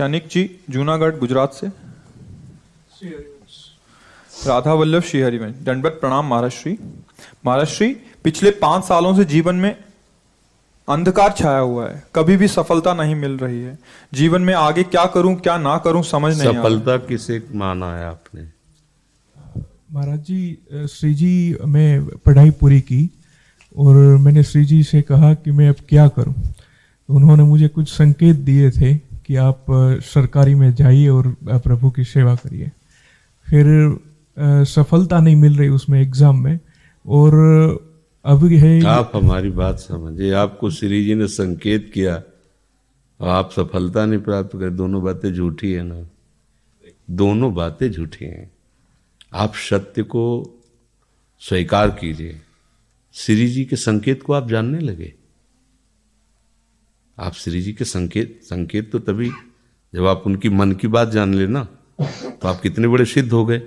शनिक जी जूनागढ़ गुजरात से। राधा वल्लभ श्री हरिवंश। दंडवत प्रणाम महाराष्ट्री। महाराष्ट्री, पिछले 5 सालों से जीवन में अंधकार छाया हुआ है, कभी भी सफलता नहीं मिल रही है। जीवन में आगे क्या करूं क्या ना करूं समझ नहीं आ रहा। सफलता किसे माना है आपने? महाराज जी, श्री जी मैं पढ़ाई पूरी की और मैंने श्री जी से कहा कि मैं अब क्या करूं। तो उन्होंने मुझे कुछ संकेत दिए थे कि आप सरकारी में जाइए और प्रभु की सेवा करिए। फिर सफलता नहीं मिल रही उसमें एग्जाम में, और अब है। आप हमारी बात समझिए, आपको श्री जी ने संकेत किया और आप सफलता नहीं प्राप्त कर, दोनों बातें झूठी है ना, दोनों बातें झूठी हैं। आप सत्य को स्वीकार कीजिए। श्री जी के संकेत को आप जानने लगे। आप श्री जी के संकेत तो तभी जब आप उनकी मन की बात जान लेना, तो आप कितने बड़े सिद्ध हो गए।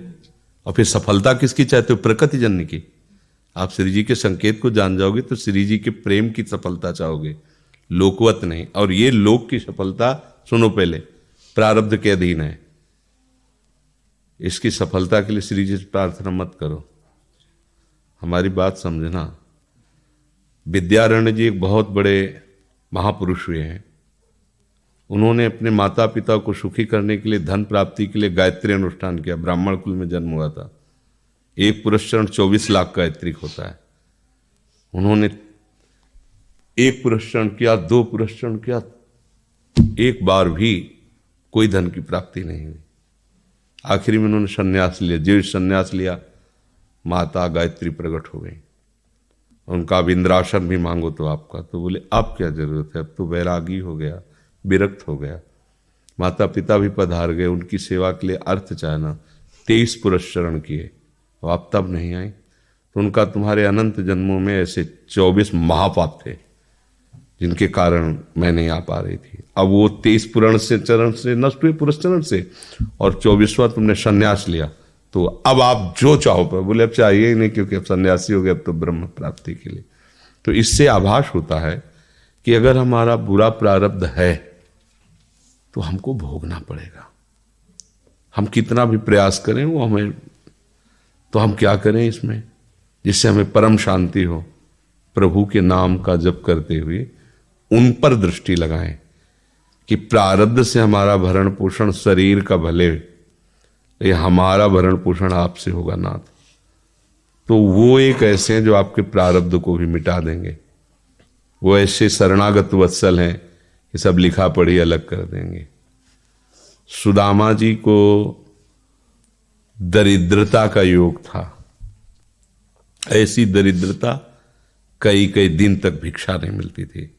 और फिर सफलता किसकी चाहते हो? प्रकृति जन्य की। आप श्री जी के संकेत को जान जाओगे तो श्री जी के प्रेम की सफलता चाहोगे, लोकवत नहीं। और ये लोक की सफलता, सुनो पहले, प्रारब्ध के अधीन है। इसकी सफलता के लिए श्री जी से प्रार्थना मत करो। हमारी बात समझना। विद्यारण्य जी एक बहुत बड़े महापुरुष हुए हैं। उन्होंने अपने माता पिता को सुखी करने के लिए, धन प्राप्ति के लिए गायत्री अनुष्ठान किया। ब्राह्मण कुल में जन्म हुआ था। एक पुरस्चरण 24 लाख का गायत्रिक होता है। उन्होंने एक पुरस्चरण किया, 2 पुरस्चरण किया, एक बार भी कोई धन की प्राप्ति नहीं हुई। आखिरी में उन्होंने संन्यास लिया। जो संन्यास लिया, माता गायत्री प्रकट हो गई। उनका अब इंद्रासन भी मांगो तो आपका, तो बोले अब क्या जरूरत है, अब तो वैरागी हो गया, विरक्त हो गया। माता पिता भी पधार गए, उनकी सेवा के लिए अर्थ चाहना। 23 पुरस्चरण किए, और आप तब नहीं आए। तो उनका तुम्हारे अनंत जन्मों में ऐसे 24 महापाप थे जिनके कारण मैं नहीं आ पा रही थी। अब वो 23 पुराण से चरण से नष्ट हुए, पुरस्चरण से, और 24वां तुमने संन्यास लिया। तो अब आप जो चाहो पर, बोले अब चाहिए ही नहीं, क्योंकि अब सन्यासी हो गए, अब तो ब्रह्म प्राप्ति के लिए। तो इससे आभास होता है कि अगर हमारा बुरा प्रारब्ध है तो हमको भोगना पड़ेगा। हम कितना भी प्रयास करें वो हमें, तो हम क्या करें इसमें जिससे हमें परम शांति हो? प्रभु के नाम का जप करते हुए उन पर दृष्टि लगाएं कि प्रारब्ध से हमारा भरण पोषण शरीर का भले, ये हमारा भरण पोषण आपसे होगा नाथ। तो वो एक ऐसे हैं जो आपके प्रारब्ध को भी मिटा देंगे। वो ऐसे शरणागत वत्सल हैं कि सब लिखा पढ़ी अलग कर देंगे। सुदामा जी को दरिद्रता का योग था। ऐसी दरिद्रता, कई कई दिन तक भिक्षा नहीं मिलती थी।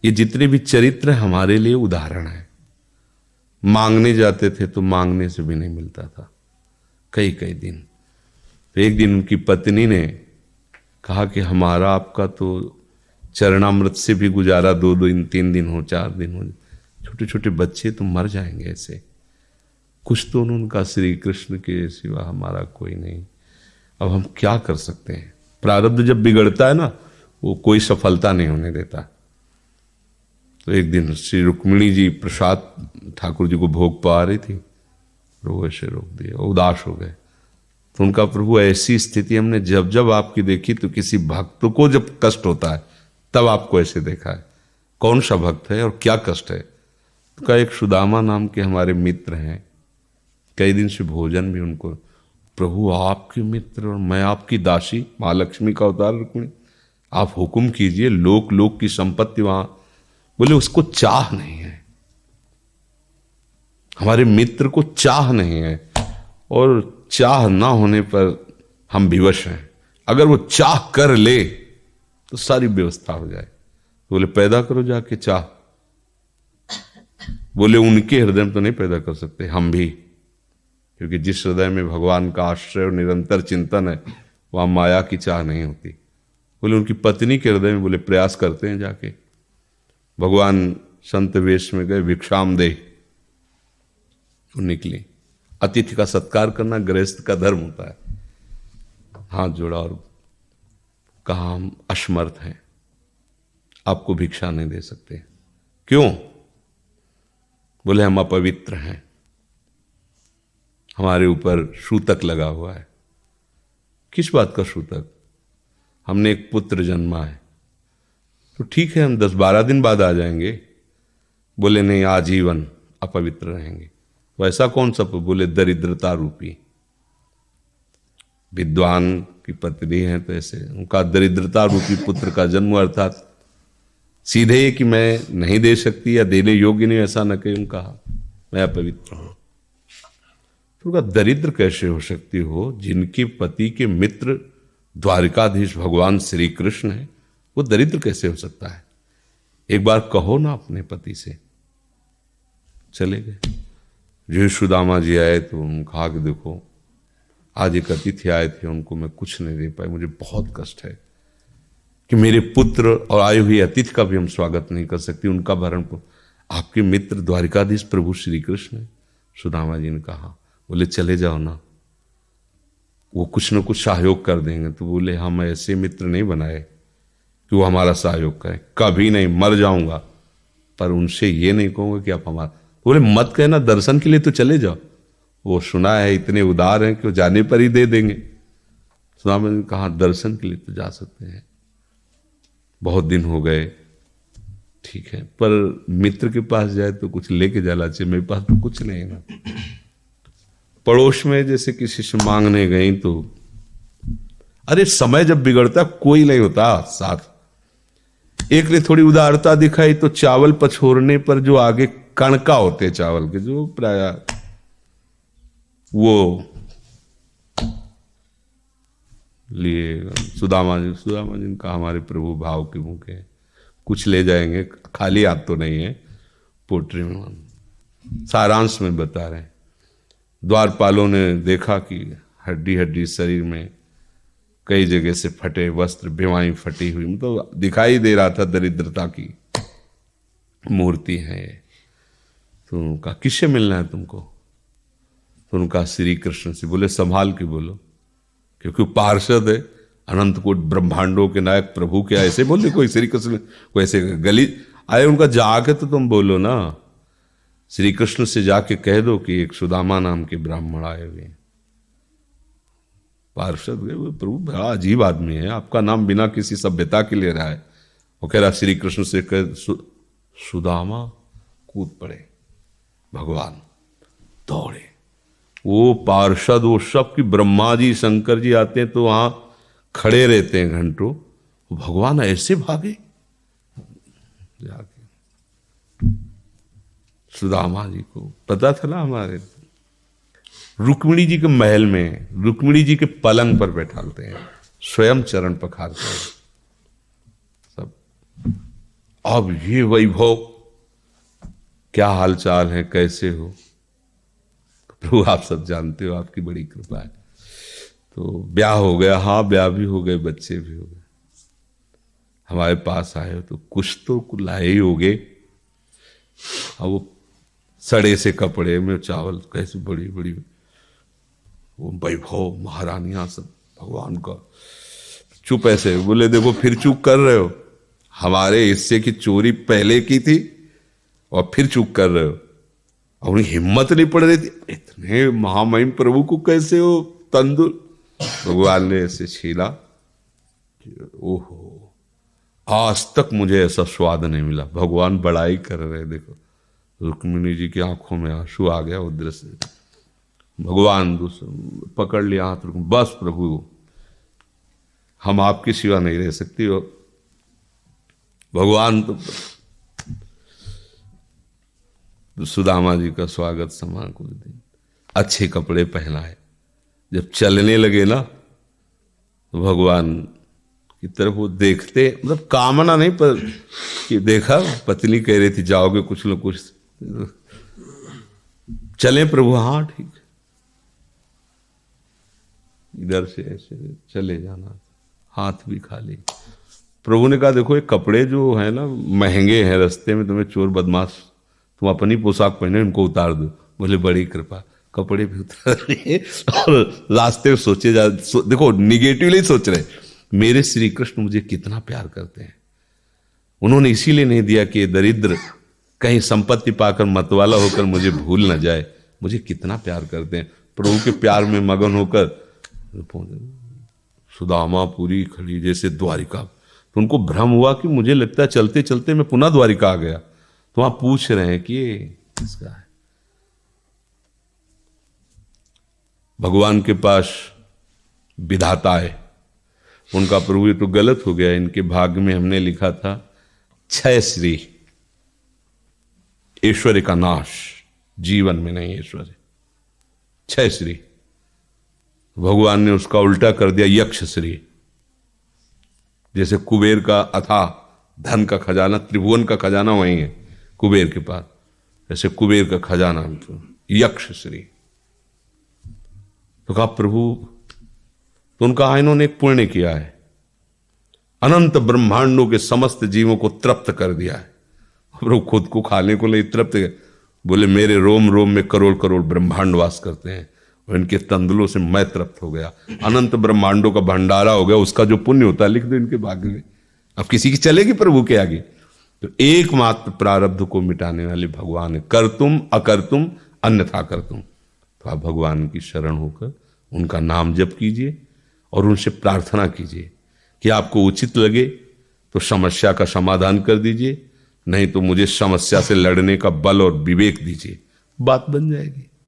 ये जितने भी चरित्र हमारे लिए उदाहरण है। मांगने जाते थे तो मांगने से भी नहीं मिलता था, कई कई दिन। तो एक दिन उनकी पत्नी ने कहा कि हमारा आपका तो चरणामृत से भी गुजारा 2 दिन 3 दिन हो, 4 दिन हो, छोटे छोटे बच्चे तो मर जाएंगे ऐसे। कुछ तो उनका श्री कृष्ण के सिवा हमारा कोई नहीं। अब हम क्या कर सकते हैं? प्रारब्ध जब बिगड़ता है ना, वो कोई सफलता नहीं होने देता। तो एक दिन श्री रुक्मिणी जी प्रसाद ठाकुर जी को भोग पा रही थी, प्रभु ऐसे रोक दिया, उदास हो गए। तो उनका, प्रभु ऐसी स्थिति हमने जब जब आपकी देखी, तो किसी भक्त को जब कष्ट होता है तब आपको ऐसे देखा है। कौन सा भक्त है और क्या कष्ट है? तो का एक सुदामा नाम के हमारे मित्र हैं, कई दिन से भोजन भी उनको, प्रभु आपके मित्र और मैं आपकी दासी, महालक्ष्मी का अवतार रुक्मिणी, आप हुक्म कीजिए, लोक लोक की संपत्ति वहां। बोले उसको चाह नहीं है, हमारे मित्र को चाह नहीं है, और चाह ना होने पर हम विवश हैं। अगर वो चाह कर ले तो सारी व्यवस्था हो जाए। बोले पैदा करो जाके चाह। बोले उनके हृदय में तो नहीं पैदा कर सकते, हम भी, क्योंकि जिस हृदय में भगवान का आश्रय और निरंतर चिंतन है, वहां माया की चाह नहीं होती। बोले उनकी पत्नी के हृदय में, बोले प्रयास करते हैं जाके। भगवान संत वेश में गए, भिक्षाम दे, वो निकली। अतिथि का सत्कार करना गृहस्थ का धर्म होता है। हाथ जोड़ा और कहा हम असमर्थ हैं, आपको भिक्षा नहीं दे सकते। क्यों? बोले हम अपवित्र हैं, हमारे ऊपर सूतक लगा हुआ है। किस बात का सूतक? हमने एक पुत्र जन्मा है। तो ठीक है, हम 10-12 दिन बाद आ जाएंगे। बोले नहीं, आजीवन अपवित्र रहेंगे। तो ऐसा कौन सा? बोले दरिद्रता रूपी। विद्वान की पत्नी है तो ऐसे उनका दरिद्रता रूपी पुत्र का जन्म, अर्थात सीधे ये कि मैं नहीं दे सकती या देने योग्य नहीं, ऐसा न कहीं कहा, मैं अपवित्र हूं। तो उनका दरिद्र कैसे हो सकती हो? जिनके पति के मित्र द्वारिकाधीश भगवान श्री कृष्ण है, वो दरिद्र कैसे हो सकता है? एक बार कहो ना अपने पति से। चले गए। जो सुदामा जी आए तो उन्होंने कहा कि देखो, आज एक अतिथि आए थे, उनको मैं कुछ नहीं दे पाई, मुझे बहुत कष्ट है कि मेरे पुत्र और आए हुए अतिथि का भी हम स्वागत नहीं कर सकते, उनका भरण आपके मित्र द्वारिकाधीश प्रभु श्री कृष्ण है। सुदामा जी ने कहा, बोले चले जाओ ना, वो कुछ न कुछ सहयोग कर देंगे। तो बोले हम ऐसे मित्र नहीं बनाए कि वो हमारा सहयोग करें, कभी नहीं, मर जाऊंगा, पर उनसे ये नहीं कहूंगा कि आप हमारा। बोले मत कहना, दर्शन के लिए तो चले जाओ, वो सुना है इतने उदार हैं कि वो जाने पर ही दे देंगे। सुदामा ने कहा दर्शन के लिए तो जा सकते हैं, बहुत दिन हो गए, ठीक है, पर मित्र के पास जाए तो कुछ लेके जाना चाहिए, मेरे पास तो कुछ नहीं है ना। पड़ोस में जैसे किसी से मांगने गई तो, अरे समय जब बिगड़ता कोई नहीं होता साथ। एक ने थोड़ी उदारता दिखाई तो चावल पछोरने पर जो आगे कणका होते चावल के, जो प्राय वो लिए सुदामा जी ने कहा हमारे प्रभु भाव के भूखे हैं, कुछ ले जाएंगे, खाली हाथ तो नहीं है। पोट्री में सारांश में बता रहे हैं, द्वारपालों ने देखा कि हड्डी हड्डी शरीर में कई जगह से फटे वस्त्र, बेवाई फटी हुई, मतलब दिखाई दे रहा था दरिद्रता की मूर्ति है। तो उनका किससे मिलना है तुमको? तो उनका श्री कृष्ण से। बोले संभाल के बोलो, क्योंकि पार्षद है, अनंत कोट ब्रह्मांडों के नायक प्रभु के ऐसे बोले कोई श्री कृष्ण को ऐसे गली आए, उनका जाके तो तुम बोलो ना, श्री कृष्ण से जाके कह दो कि एक सुदामा नाम के ब्राह्मण आए हुए हैं। पार्षद गए, वो प्रभु बड़ा अजीब आदमी है, आपका नाम बिना किसी सभ्यता के ले रहा है। वो कह रहा श्री कृष्ण से कह, सुदामा कूद पड़े, भगवान दौड़े। वो पार्षद, वो सब की ब्रह्मा जी शंकर जी आते हैं तो वहां खड़े रहते हैं घंटों, भगवान ऐसे भागे जाके। सुदामा जी को पता था ना, हमारे रुक्मिणी जी के महल में रुक्मिणी जी के पलंग पर बैठाते हैं, स्वयं चरण पखारते हैं सब। अब ये वैभव, क्या हालचाल है, कैसे हो? प्रभु आप सब जानते हो, आपकी बड़ी कृपा है। तो ब्याह हो गया, हाँ ब्याह भी हो गए, बच्चे भी हो गए। हमारे पास आए हो तो कुछ तो लाए ही होगे। अब वो सड़े से कपड़े में चावल, कैसे बड़ी बड़ी वो वैभव, महारानियां सब भगवान का। चुप ऐसे बोले, देखो फिर चूक कर रहे हो, हमारे हिस्से की चोरी पहले की थी और फिर चूक कर रहे हो। और उन्हें हिम्मत नहीं पड़ रही थी, इतने महामहिम प्रभु को कैसे हो तंदुल। भगवान ने ऐसे छीला, ओहो आज तक मुझे ऐसा स्वाद नहीं मिला। भगवान बड़ाई कर रहे, देखो रुक्मिणी जी की आंखों में आंसू आ गया उधर से। भगवान पकड़ लिया हाथ, बस प्रभु हम आपके सिवा नहीं रह सकती हो। भगवान तो सुदामा जी का स्वागत समान कुछ दिन, अच्छे कपड़े पहनाए। जब चलने लगे ना तो भगवान की तरफ वो देखते, मतलब कामना नहीं, पर कि देखा पत्नी कह रही थी जाओगे कुछ न कुछ, चले प्रभु, हाँ ठीक, इधर से ऐसे चले जाना, हाथ भी खाली। प्रभु ने कहा देखो ये कपड़े जो है ना महंगे हैं, रास्ते में तुम्हें चोर बदमाश, तुम अपनी पोशाक पहने इनको उतार दो। बोले बड़ी कृपा, कपड़े भी उतार रहे और रास्ते में सोचे देखो निगेटिवली सोच रहे, मेरे श्री कृष्ण मुझे कितना प्यार करते हैं। उन्होंने इसीलिए नहीं दिया कि ये दरिद्र कहीं संपत्ति पाकर मतवाला होकर मुझे भूल न जाए। मुझे कितना प्यार करते हैं, प्रभु के प्यार में मगन होकर सुदामा पूरी खड़ी जैसे द्वारिका। तो उनको भ्रम हुआ कि मुझे लगता है चलते चलते मैं पुनः द्वारिका आ गया। तो वहां पूछ रहे हैं कि ये किसका है। भगवान के पास विधाता है, उनका प्रभु ये तो गलत हो गया, इनके भाग्य में हमने लिखा था क्षय श्री, ऐश्वर्य का नाश, जीवन में नहीं ऐश्वर्य, क्षय श्री। भगवान ने उसका उल्टा कर दिया यक्ष श्री। जैसे कुबेर का अथाह धन का खजाना, त्रिभुवन का खजाना वही है कुबेर के पास, ऐसे कुबेर का खजाना यक्ष श्री। तो कहा प्रभु, तो उनका इन्होंने एक पुण्य किया है, अनंत ब्रह्मांडों के समस्त जीवों को तृप्त कर दिया है। प्रभु खुद को खाने को नहीं तृप्त, बोले मेरे रोम रोम में करोड़ करोड़ ब्रह्मांड वास करते हैं और इनके तंदुलों से मैं तृप्त हो गया। अनंत ब्रह्मांडों का भंडारा हो गया, उसका जो पुण्य होता है लिख दो इनके भाग्य में। अब किसी की चलेगी प्रभु के आगे। तो एकमात्र प्रारब्ध को मिटाने वाले भगवान है, कर तुम अकर तुम अन्यथा कर तुम। तो आप भगवान की शरण होकर उनका नाम जप कीजिए और उनसे प्रार्थना कीजिए कि आपको उचित लगे तो समस्या का समाधान कर दीजिए, नहीं तो मुझे समस्या से लड़ने का बल और विवेक दीजिए, बात बन जाएगी।